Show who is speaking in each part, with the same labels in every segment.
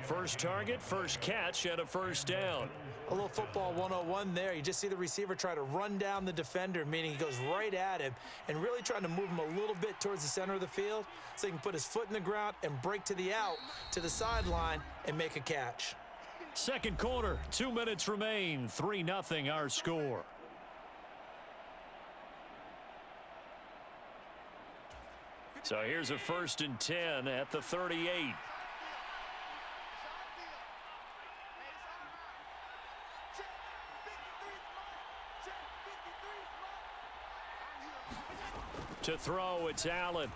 Speaker 1: First target, first catch, and a first down.
Speaker 2: A little football 101 there. You just see the receiver try to run down the defender, meaning he goes right at him and really trying to move him a little bit towards the center of the field so he can put his foot in the ground and break to the out, to the sideline, and make a catch.
Speaker 1: Second quarter, 2 minutes remain. 3-0 our score. So here's a 1st and 10 at the 38. To throw, it's Allen.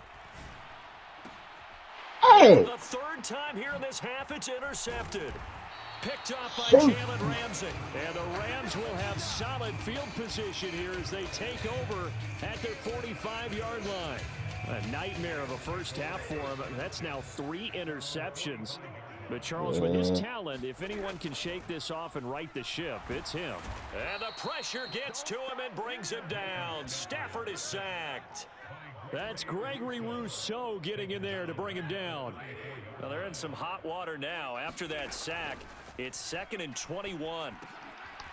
Speaker 3: Hey!
Speaker 1: For the third time here in this half, it's intercepted. Picked up by Jalen Ramsey. And the Rams will have solid field position here as they take over at their 45-yard line. A nightmare of a first half for him. That's now 3 interceptions. But Charles, with his talent, if anyone can shake this off and right the ship, it's him. And the pressure gets to him and brings him down. Stafford is sacked. That's Gregory Rousseau getting in there to bring him down. Well, they're in some hot water now. After that sack, it's 2nd and 21.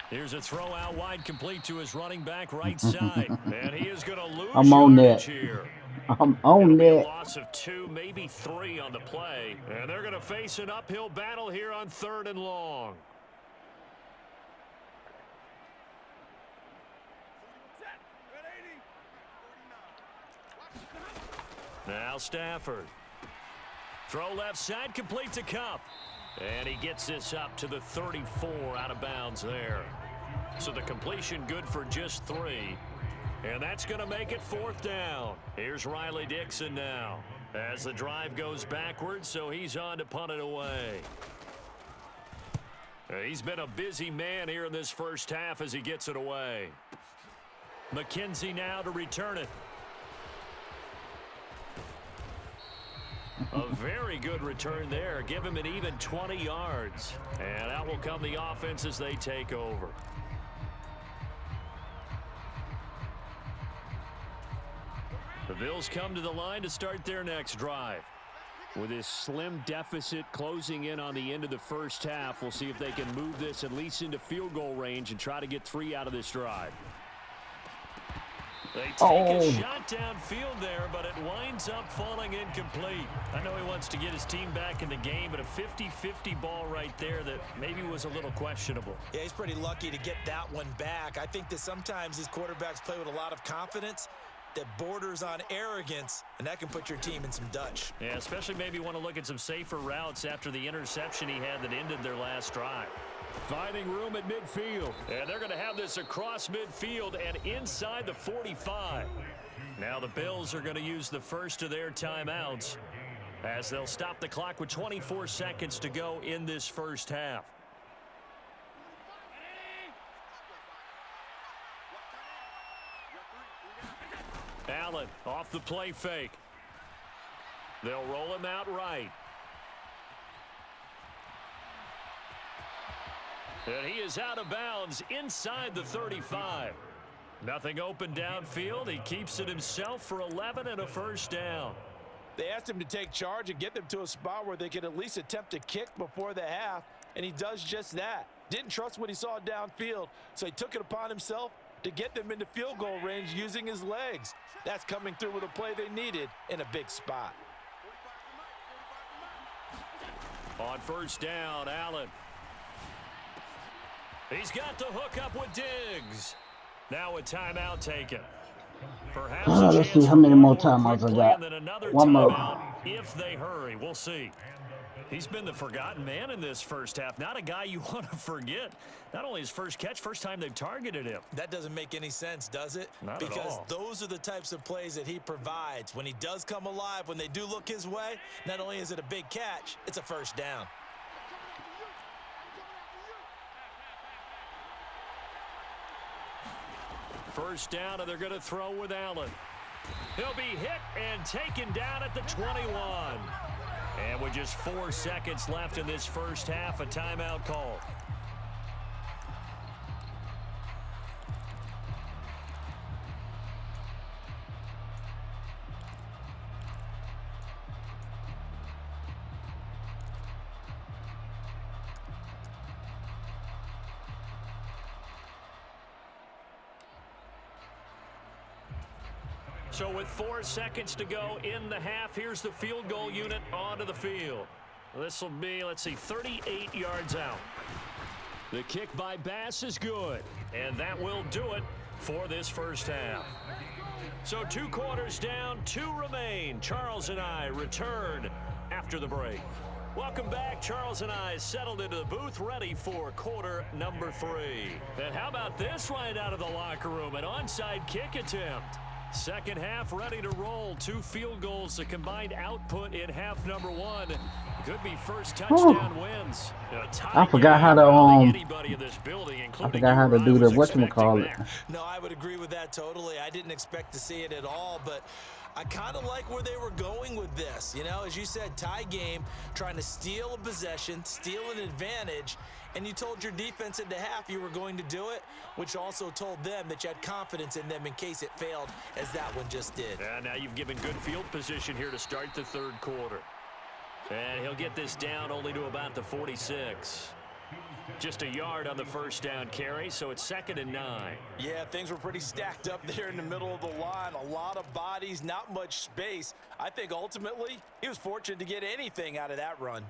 Speaker 1: Here's a throw out wide, complete to his running back right side. And he is going to lose yardage here.
Speaker 3: I'm on that.
Speaker 1: Loss of 2, maybe 3 on the play. And they're going to face an uphill battle here on 3rd and long. Now Stafford. Throw left side, complete to Cup. And he gets this up to the 34, out of bounds there. So the completion good for just 3. And that's going to make it 4th down. Here's Riley Dixon now as the drive goes backwards, so he's on to punt it away. He's been a busy man here in this first half as he gets it away. McKenzie now to return it. A very good return there. Give him an even 20 yards. And out will come the offense as they take over. The Bills come to the line to start their next drive. With this slim deficit closing in on the end of the first half, we'll see if they can move this at least into field goal range and try to get 3 out of this drive. They take a shot downfield there, but it winds up falling incomplete. I know he wants to get his team back in the game, but a 50-50 ball right there that maybe was a little questionable.
Speaker 2: Yeah, he's pretty lucky to get that one back. I think that sometimes these quarterbacks play with a lot of confidence that borders on arrogance, and that can put your team in some Dutch.
Speaker 1: Yeah, especially maybe want to look at some safer routes after the interception he had that ended their last drive. Finding room at midfield. And they're going to have this across midfield and inside the 45. Now the Bills are going to use the first of their timeouts as they'll stop the clock with 24 seconds to go in this first half. Allen off the play fake. They'll roll him out right. And he is out of bounds inside the 35. Nothing open downfield. He keeps it himself for 11 and a first down.
Speaker 2: They asked him to take charge and get them to a spot where they could at least attempt a kick before the half, and he does just that. Didn't trust what he saw downfield, so he took it upon himself to get them into field goal range using his legs. That's coming through with a play they needed in a big spot.
Speaker 1: On first down, Allen. He's got the hook up with Diggs. Now a timeout taken. Perhaps
Speaker 3: let's see how many more timeouts I got. One more.
Speaker 1: If they hurry, we'll see. He's been the forgotten man in this first half. Not a guy you want to forget. Not only his first catch, first time they've targeted him.
Speaker 2: That doesn't make any sense, does it?
Speaker 1: Not at all.
Speaker 2: Because those are the types of plays that he provides. When he does come alive, when they do look his way, not only is it a big catch, it's a first down.
Speaker 1: First down, and they're going to throw with Allen. He'll be hit and taken down at the 21. And with just 4 seconds left in this first half, a timeout call. So with 4 seconds to go in the half, here's the field goal unit onto the field. This will be, let's see, 38 yards out. The kick by Bass is good, and that will do it for this first half. So 2 quarters down, 2 remain. Charles and I return after the break. Welcome back. Charles and I settled into the booth, ready for quarter number 3. And how about this right out of the locker room? An onside kick attempt. Second half ready to roll. 2 field goals, the combined output in half number 1. Could be first touchdown wins.
Speaker 3: I forgot how to do the whatchamacallit.
Speaker 2: No, I would agree with that totally. I didn't expect to see it at all, but I kind of like where they were going with this. You know, as you said, tie game, trying to steal a possession, steal an advantage, and you told your defense at the half you were going to do it, which also told them that you had confidence in them in case it failed, as that one just did.
Speaker 1: Now you've given good field position here to start the third quarter. And he'll get this down only to about the 46. Just a yard on the first down carry, so it's 2nd and 9.
Speaker 2: Yeah, things were pretty stacked up there in the middle of the line. A lot of bodies, not much space. I think ultimately he was fortunate to get anything out of that run.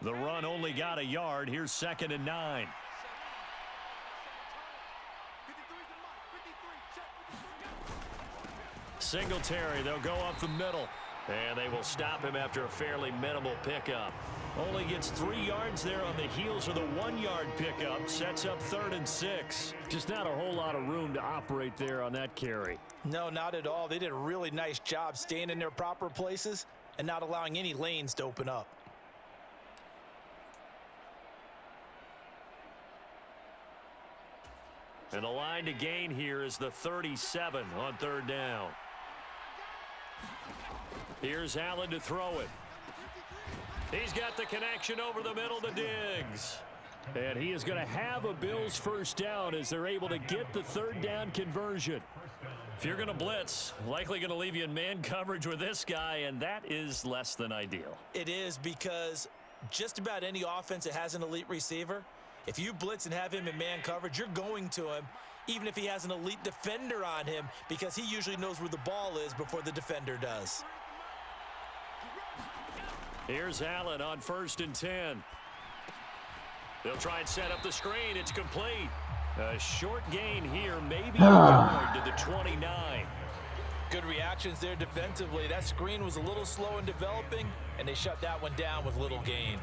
Speaker 1: The run only got a yard. Here's 2nd and 9. Singletary, they'll go up the middle. And they will stop him after a fairly minimal pickup. Only gets 3 yards there on the heels of the 1-yard pickup. Sets up 3rd and 6. Just not a whole lot of room to operate there on that carry.
Speaker 2: No, not at all. They did a really nice job staying in their proper places and not allowing any lanes to open up.
Speaker 1: And the line to gain here is the 37 on 3rd down. Here's Allen to throw it. He's got the connection over the middle to Diggs. And he is going to have a Bills first down as they're able to get the 3rd down conversion. If you're going to blitz, likely going to leave you in man coverage with this guy, and that is less than ideal.
Speaker 2: It is, because just about any offense that has an elite receiver, if you blitz and have him in man coverage, you're going to him, even if he has an elite defender on him, because he usually knows where the ball is before the defender does.
Speaker 1: Here's Allen on 1st and 10. They'll try and set up the screen. It's complete. A short gain here, maybe a yard to the 29.
Speaker 2: Good reactions there defensively. That screen was a little slow in developing, and they shut that one down with little gain.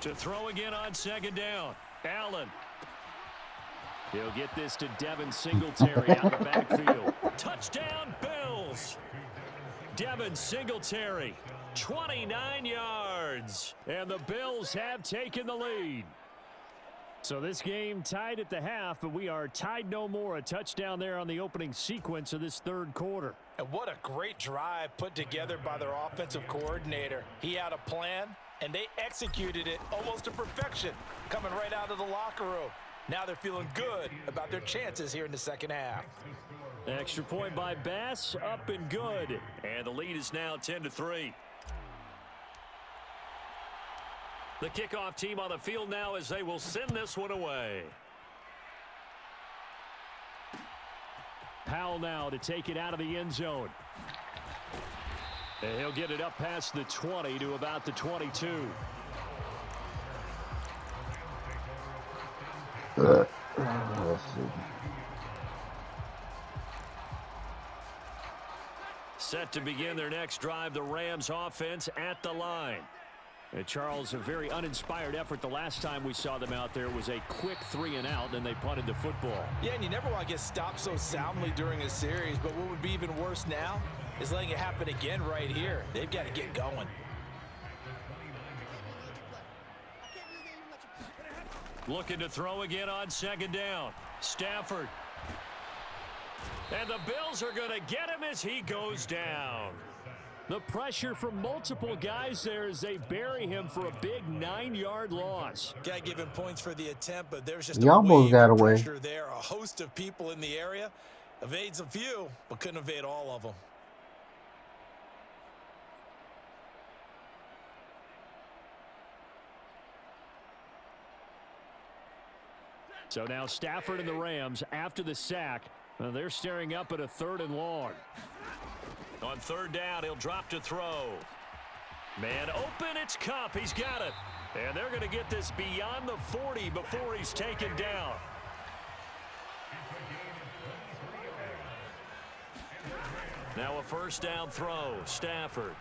Speaker 1: To throw again on 2nd down. Allen. He'll get this to Devin Singletary out of the backfield. Touchdown, Bills. Devin Singletary, 29 yards. And the Bills have taken the lead. So this game tied at the half, but we are tied no more. A touchdown there on the opening sequence of this 3rd quarter.
Speaker 2: And what a great drive put together by their offensive coordinator. He had a plan, and they executed it almost to perfection, coming right out of the locker room. Now they're feeling good about their chances here in the 2nd half.
Speaker 1: Extra point by Bass, up and good. And the lead is now 10-3. The kickoff team on the field now as they will send this one away. Powell now to take it out of the end zone. And he'll get it up past the 20 to about the 22.
Speaker 3: Let's see.
Speaker 1: Set to begin their next drive, the Rams offense at the line. And Charles, a very uninspired effort the last time we saw them out there. It was a quick 3-and-out, and they punted the football.
Speaker 2: Yeah, and you never want to get stopped so soundly during a series, but what would be even worse now is letting it happen again right here. They've got to get going.
Speaker 1: Looking to throw again on 2nd down. Stafford. And the Bills are going to get him as he goes down. The pressure from multiple guys there as they bury him for a big 9-yard loss.
Speaker 2: Gotta give him points for the attempt, but there's just
Speaker 3: He
Speaker 2: a
Speaker 3: almost
Speaker 2: wave
Speaker 3: got
Speaker 2: of
Speaker 3: away.
Speaker 2: pressure there. A host of people in the area. Evades a few, but couldn't evade all of them.
Speaker 1: So now Stafford and the Rams, after the sack, they're staring up at a 3rd and long. On 3rd down, he'll drop to throw. Man open, it's Kupp. He's got it. And they're going to get this beyond the 40 before he's taken down. Now a 1st down throw, Stafford.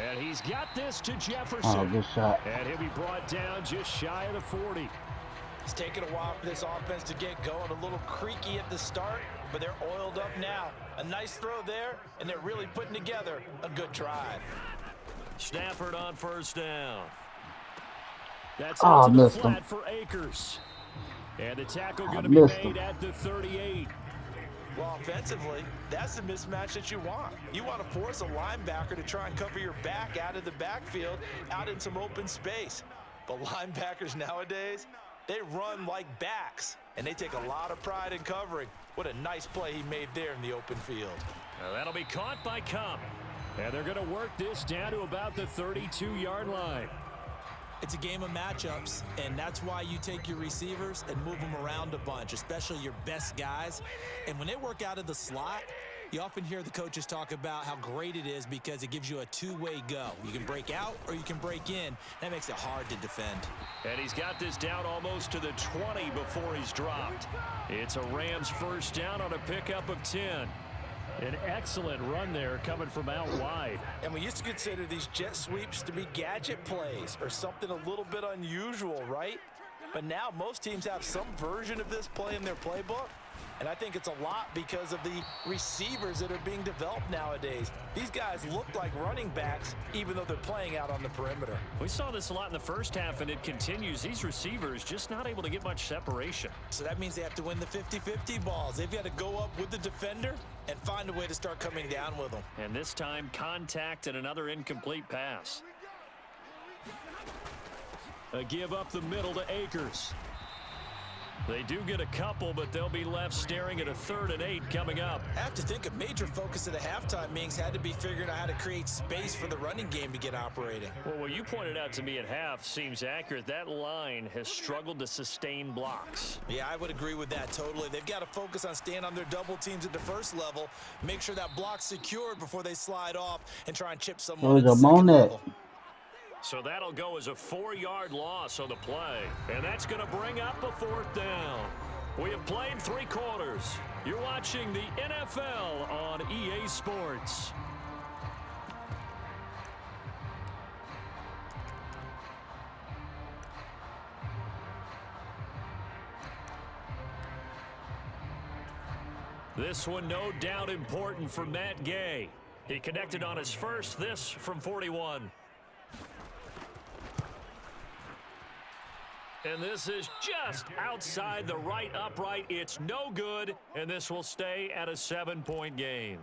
Speaker 1: And he's got this to Jefferson.
Speaker 3: Oh, good shot.
Speaker 1: And he'll be brought down just shy of the 40.
Speaker 2: It's taken a while for this offense to get going. A little creaky at the start, but they're oiled up now. A nice throw there, and they're really putting together a good drive.
Speaker 1: Stafford on 1st down. That's
Speaker 3: Oh,
Speaker 1: out to the
Speaker 3: missed him.
Speaker 1: flat for Akers. And the tackle going to be
Speaker 3: missed
Speaker 1: made
Speaker 3: him.
Speaker 1: at the 38.
Speaker 2: Well, offensively, that's the mismatch that you want. You want to force a linebacker to try and cover your back out of the backfield, out in some open space. But linebackers nowadays, they run like backs, and they take a lot of pride in covering. What a nice play he made there in the open field.
Speaker 1: Now that'll be caught by Kupp. And they're going to work this down to about the 32-yard line.
Speaker 2: It's a game of matchups, and that's why you take your receivers and move them around a bunch, especially your best guys. And when they work out of the slot, you often hear the coaches talk about how great it is because it gives you a two-way go. You can break out or you can break in. That makes it hard to defend.
Speaker 1: And he's got this down almost to the 20 before he's dropped. It's a Rams 1st down on a pickup of 10. An excellent run there coming from out wide.
Speaker 2: And we used to consider these jet sweeps to be gadget plays or something a little bit unusual, right? But now most teams have some version of this play in their playbook. And I think it's a lot because of the receivers that are being developed nowadays. These guys look like running backs, even though they're playing out on the perimeter.
Speaker 1: We saw this a lot in the 1st half, and it continues. These receivers just not able to get much separation.
Speaker 2: So that means they have to win the 50-50 balls. They've got to go up with the defender and find a way to start coming down with them.
Speaker 1: And this time, contact and another incomplete pass. A give up the middle to Akers. They do get a couple, but they'll be left staring at a 3rd and 8 coming up.
Speaker 2: I have to think a major focus of the halftime meetings had to be figuring out how to create space for the running game to get operating.
Speaker 1: Well, what you pointed out to me at half seems accurate. That line has struggled to sustain blocks.
Speaker 2: Yeah, I would agree with that totally. They've got to focus on staying on their double teams at the 1st level, make sure that block's secured before they slide off and try and chip someone at the 2nd level.
Speaker 1: So that'll go as a 4-yard loss on the play. And that's going to bring up a 4th down. We have played 3 quarters. You're watching the NFL on EA Sports. This one no doubt important for Matt Gay. He connected on his first, this from 41. And this is just outside the right upright. It's no good, and this will stay at a 7-point game.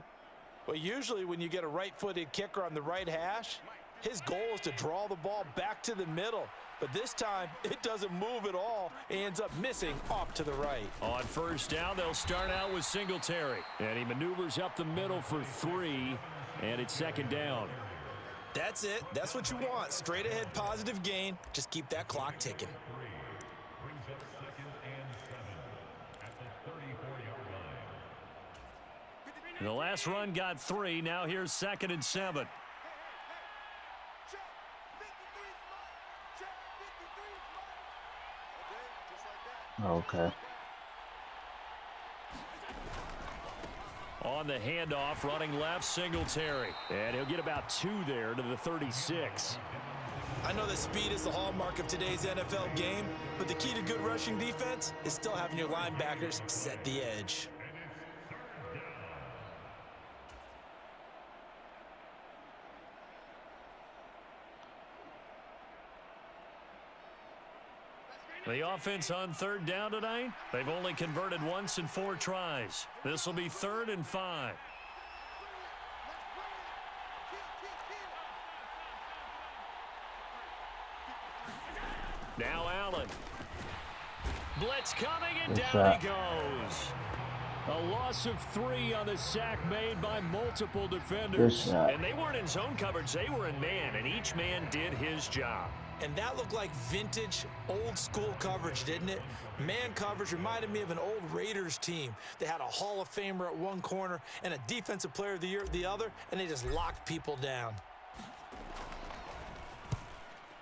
Speaker 2: Well, usually when you get a right-footed kicker on the right hash, his goal is to draw the ball back to the middle. But this time, it doesn't move at all. He ends up missing off to the right.
Speaker 1: On 1st down, they'll start out with Singletary. And he maneuvers up the middle for 3, and it's 2nd down.
Speaker 2: That's it. That's what you want. Straight ahead positive gain. Just keep that clock ticking.
Speaker 1: And the last run got 3. Now here's 2nd and 7.
Speaker 3: Okay.
Speaker 1: On the handoff, running left, Singletary. And he'll get about 2 there to the 36.
Speaker 2: I know that speed is the hallmark of today's NFL game, but the key to good rushing defense is still having your linebackers set the edge.
Speaker 1: The offense on 3rd down tonight, they've only converted once in 4 tries. This will be 3rd and 5. Now Allen. Blitz coming, and down he goes. A loss of 3 on the sack made by multiple defenders. And they weren't in zone coverage. They were in man, and each man did his job.
Speaker 2: And that looked like vintage, old-school coverage, didn't it? Man coverage reminded me of an old Raiders team. They had a Hall of Famer at one corner and a Defensive Player of the Year at the other, and they just locked people down.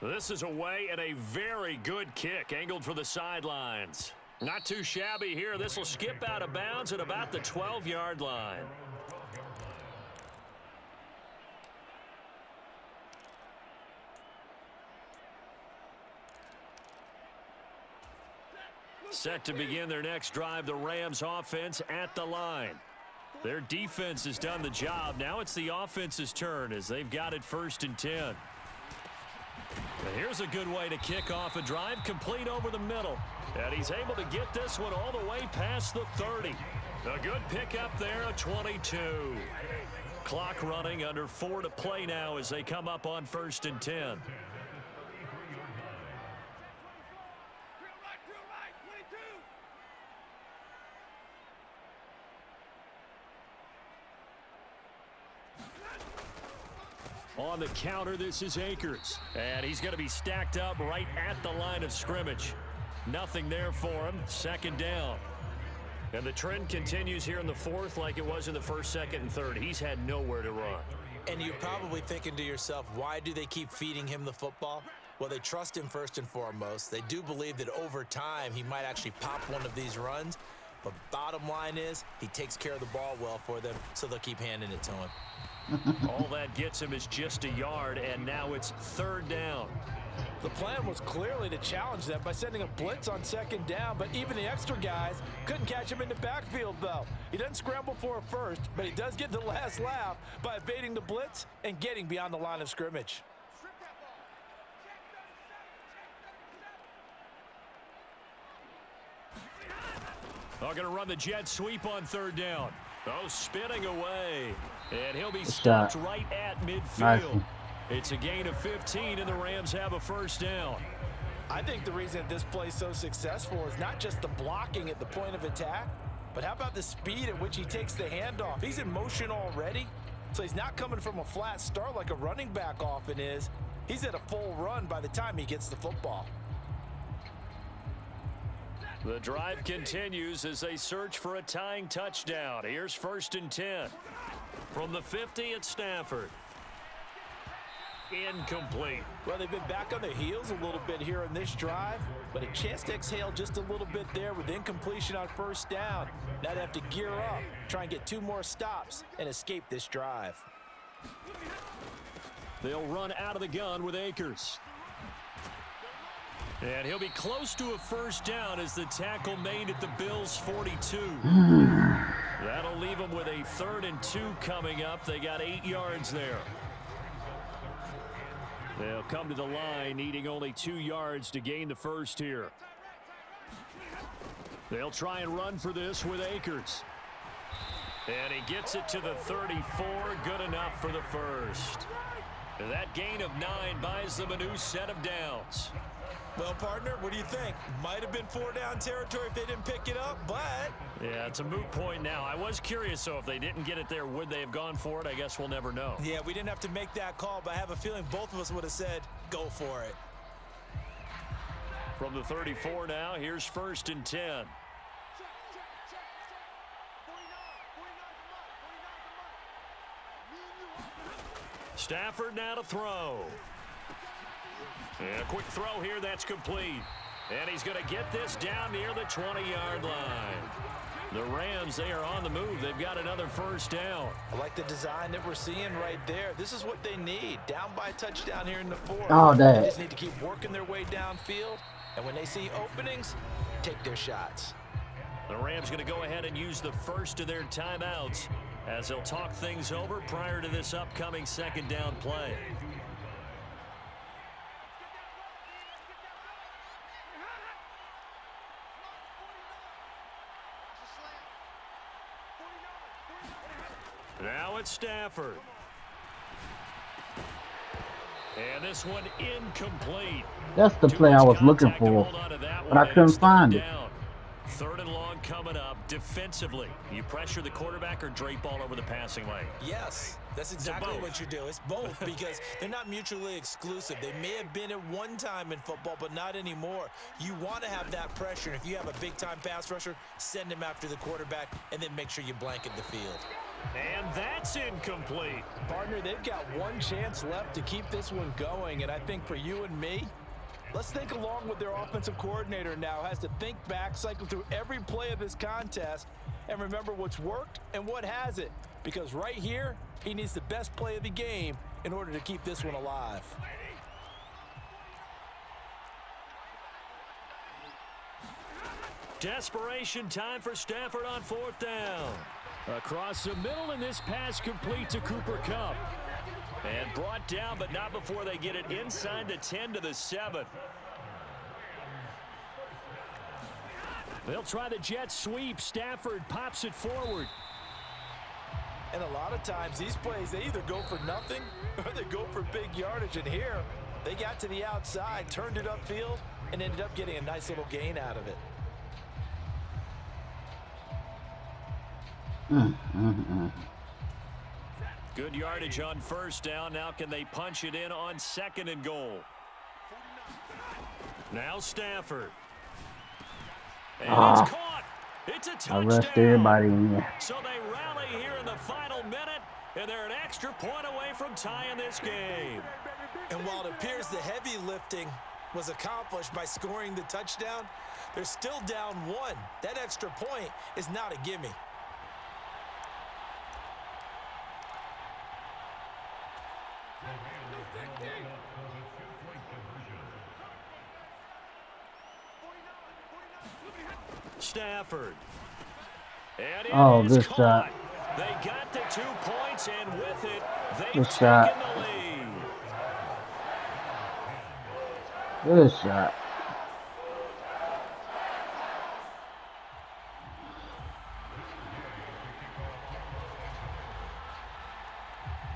Speaker 1: This is away, and a very good kick angled for the sidelines. Not too shabby here. This will skip out of bounds at about the 12-yard line. Set to begin their next drive, the Rams offense at the line. Their defense has done the job. Now it's the offense's turn as they've got it 1st and 10. And here's a good way to kick off a drive, complete over the middle. And he's able to get this one all the way past the 30. A good pickup there, a 22. Clock running, under 4 to play now as they come up on 1st and 10. On the counter, this is Akers. And he's going to be stacked up right at the line of scrimmage. Nothing there for him. 2nd down. And the trend continues here in the 4th like it was in the 1st, 2nd, and 3rd. He's had nowhere to run.
Speaker 2: And you're probably thinking to yourself, why do they keep feeding him the football? Well, they trust him first and foremost. They do believe that over time he might actually pop one of these runs. But bottom line is he takes care of the ball well for them, so they'll keep handing it to him.
Speaker 1: All that gets him is just a yard, and now it's 3rd down.
Speaker 2: The plan was clearly to challenge them by sending a blitz on 2nd down, but even the extra guys couldn't catch him in the backfield, though. He doesn't scramble for a first, but he does get the last laugh by evading the blitz and getting beyond the line of scrimmage.
Speaker 1: They're going to run the jet sweep on 3rd down. Oh, spinning away. And he'll be stopped right at midfield. It's a gain of 15, and the Rams have a 1st down.
Speaker 2: I think the reason this play is so successful is not just the blocking at the point of attack, but how about the speed at which he takes the handoff? He's in motion already, so he's not coming from a flat start like a running back often is. He's at a full run by the time he gets the football.
Speaker 1: The drive continues as they search for a tying touchdown. Here's 1st and 10. From the 50 at Stafford. Incomplete.
Speaker 2: Well, they've been back on their heels a little bit here in this drive, but a chance to exhale just a little bit there with incompletion on 1st down. Now they have to gear up, try and get 2 more stops, and escape this drive.
Speaker 1: They'll run out of the gun with Akers. And he'll be close to a 1st down as the tackle made at the Bills' 42. That'll leave them with a 3rd and 2 coming up. They got 8 yards there. They'll come to the line, needing only 2 yards to gain the 1st here. They'll try and run for this with Akers. And he gets it to the 34. Good enough for the 1st. That gain of 9 buys them a new set of downs.
Speaker 2: Well, partner, what do you think? Might have been 4-down territory if they didn't pick it up, but...
Speaker 1: Yeah, it's a moot point now. I was curious, so if they didn't get it there, would they have gone for it? I guess we'll never know.
Speaker 2: Yeah, we didn't have to make that call, but I have a feeling both of us would have said, go for it.
Speaker 1: From the 34 now, here's 1st and 10. Stafford now to throw. And a quick throw here, that's complete. And he's going to get this down near the 20-yard line. The Rams, they are on the move. They've got another 1st down.
Speaker 2: I like the design that we're seeing right there. This is what they need. Down by a touchdown here in the 4th.
Speaker 3: Oh,
Speaker 2: they just need to keep working their way downfield. And when they see openings, take their shots.
Speaker 1: The Rams going to go ahead and use the first of their timeouts as they'll talk things over prior to this upcoming 2nd down play. Now it's Stafford. And this one incomplete.
Speaker 3: That's the play I was looking for, but I couldn't find it.
Speaker 1: Third and long coming up. Defensively, you pressure the quarterback or drape all over the passing lane?
Speaker 2: Yes, that's exactly what you do. It's both because they're not mutually exclusive. They may have been at one time in football, but not anymore. You want to have that pressure. And if you have a big-time pass rusher, send him after the quarterback and then make sure you blanket the field.
Speaker 1: And that's incomplete.
Speaker 2: Partner, they've got one chance left to keep this one going, and I think for you and me, let's think along with their offensive coordinator now. Has to think back, cycle through every play of this contest, and remember what's worked and what hasn't. Because right here, he needs the best play of the game in order to keep this one alive.
Speaker 1: Desperation time for Stafford on fourth down. Across the middle, and this pass complete to Cooper Kupp. And brought down, but not before they get it inside the 10 to the 7. They'll try the jet sweep. Stafford pops it forward.
Speaker 2: And a lot of times, these plays, they either go for nothing or they go for big yardage. And here, they got to the outside, turned it upfield, and ended up getting a nice little gain out of it.
Speaker 1: Good yardage on first down. Now can they punch it in on second and goal? Now Stafford. And it's caught. It's a touchdown.
Speaker 3: I rushed everybody in there.
Speaker 1: So they rally here in the final minute, and they're an extra point away from tying this game.
Speaker 2: And while it appears the heavy lifting was accomplished by scoring the touchdown, they're still down one. That extra point is not a gimme.
Speaker 1: Stafford. And
Speaker 3: good
Speaker 1: caught.
Speaker 3: shot.
Speaker 1: They got the 2 points, and with it, they've
Speaker 3: Good
Speaker 1: taken
Speaker 3: shot.
Speaker 1: the lead.
Speaker 3: Good shot.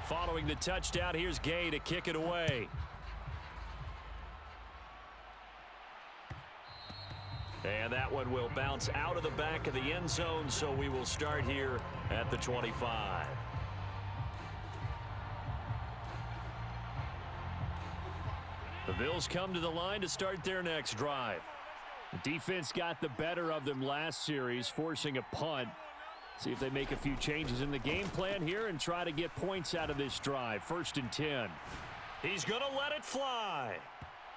Speaker 1: Following the touchdown, here's Gay to kick it away. And that one will bounce out of the back of the end zone, so we will start here at the 25. The Bills come to the line to start their next drive. The defense got the better of them last series, forcing a punt. See if they make a few changes in the game plan here and try to get points out of this drive. 1st and 10. He's going to let it fly.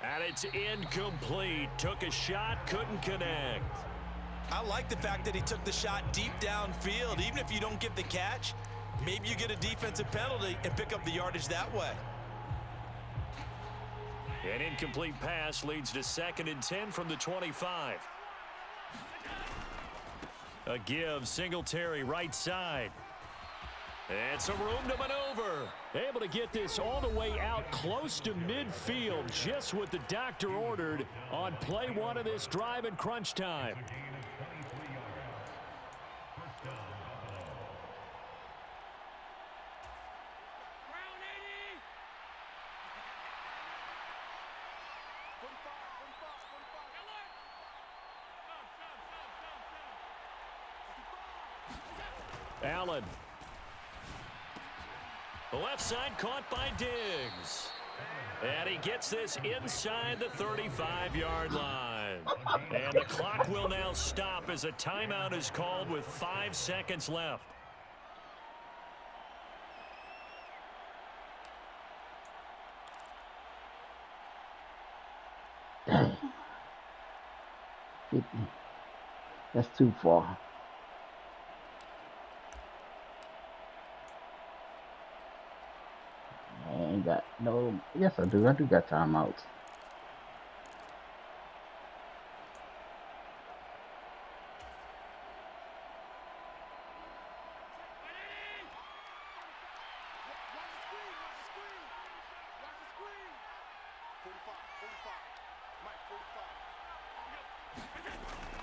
Speaker 1: And it's incomplete. Took a shot, couldn't connect.
Speaker 2: I like the fact that he took the shot deep downfield. Even if you don't get the catch, maybe you get a defensive penalty and pick up the yardage that way.
Speaker 1: An incomplete pass leads to 2nd and 10 from the 25. A give, Singletary right side. And some room to maneuver. Able to get this all the way out close to midfield, just what the doctor ordered on play 1 of this drive in crunch time. Allen. The left side caught by Diggs. And he gets this inside the 35-yard line. And the clock will now stop as a timeout is called with 5 seconds left.
Speaker 3: Dang. That's too far. I ain't got no. Yes, I do. I do got timeouts.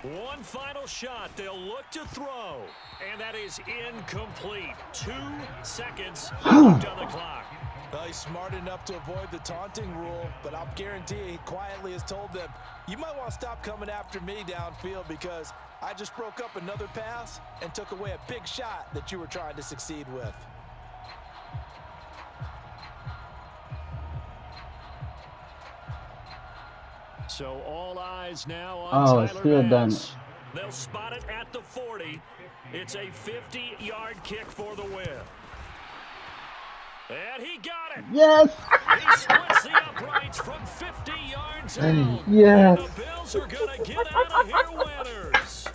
Speaker 1: One final shot. They'll look to throw. And that is incomplete. 2 seconds left on the clock.
Speaker 2: Well, he's smart enough to avoid the taunting rule, but I'll guarantee he quietly has told them, you might want to stop coming after me downfield because I just broke up another pass and took away a big shot that you were trying to succeed with.
Speaker 1: So all eyes now on Tyler Bass. They'll spot it at the 40. It's a 50-yard kick for the win. And he got it.
Speaker 3: Yes.
Speaker 1: He splits the uprights from 50 yards out.
Speaker 3: Yes.
Speaker 1: And the Bills are going to get out of here winners.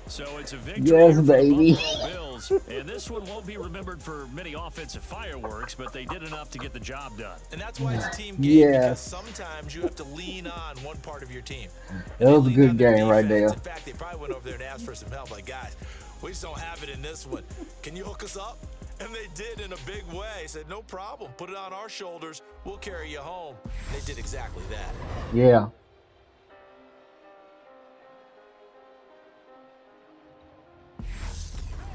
Speaker 1: So it's a victory
Speaker 3: yes,
Speaker 1: for
Speaker 3: baby.
Speaker 1: the Buffalo Bills. And this one won't be remembered for many offensive fireworks, but they did enough to get the job done.
Speaker 2: And that's why it's a team game, because sometimes you have to lean on one part of your team.
Speaker 3: It was a good game right there.
Speaker 2: In fact, they probably went over there and asked for some help. Like, guys, we just don't have it in this one. Can you hook us up? And they did in a big way. Said, no problem. Put it on our shoulders. We'll carry you home. And they did exactly that.
Speaker 3: Yeah.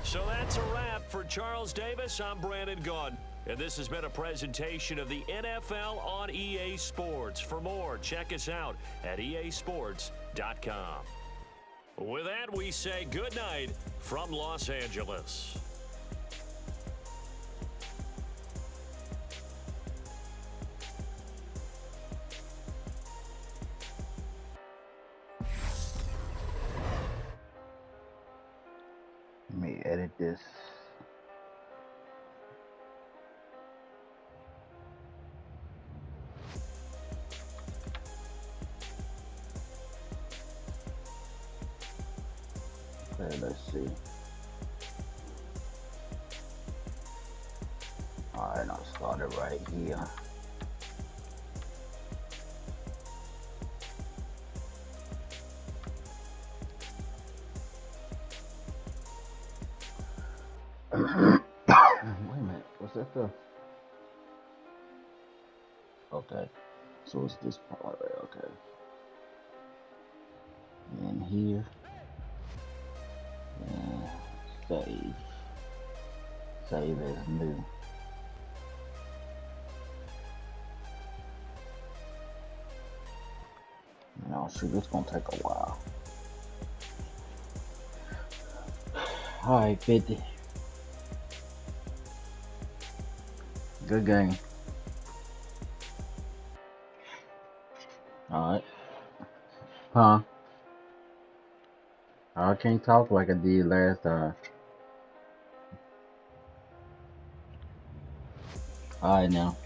Speaker 1: So that's a wrap for Charles Davis. I'm Brandon Gunn. And this has been a presentation of the NFL on EA Sports. For more, check us out at easports.com. With that, we say good night from Los Angeles.
Speaker 3: Let me edit this. Okay, let's see. Alright, I'll start it right here. Wait a minute, was that the... Okay, so it's this part right, okay. And here. And save. Save as new. No, shoot, it's gonna take a while. Alright, 50. Good game. Alright. Huh? I can't talk like I did last time. Alright now.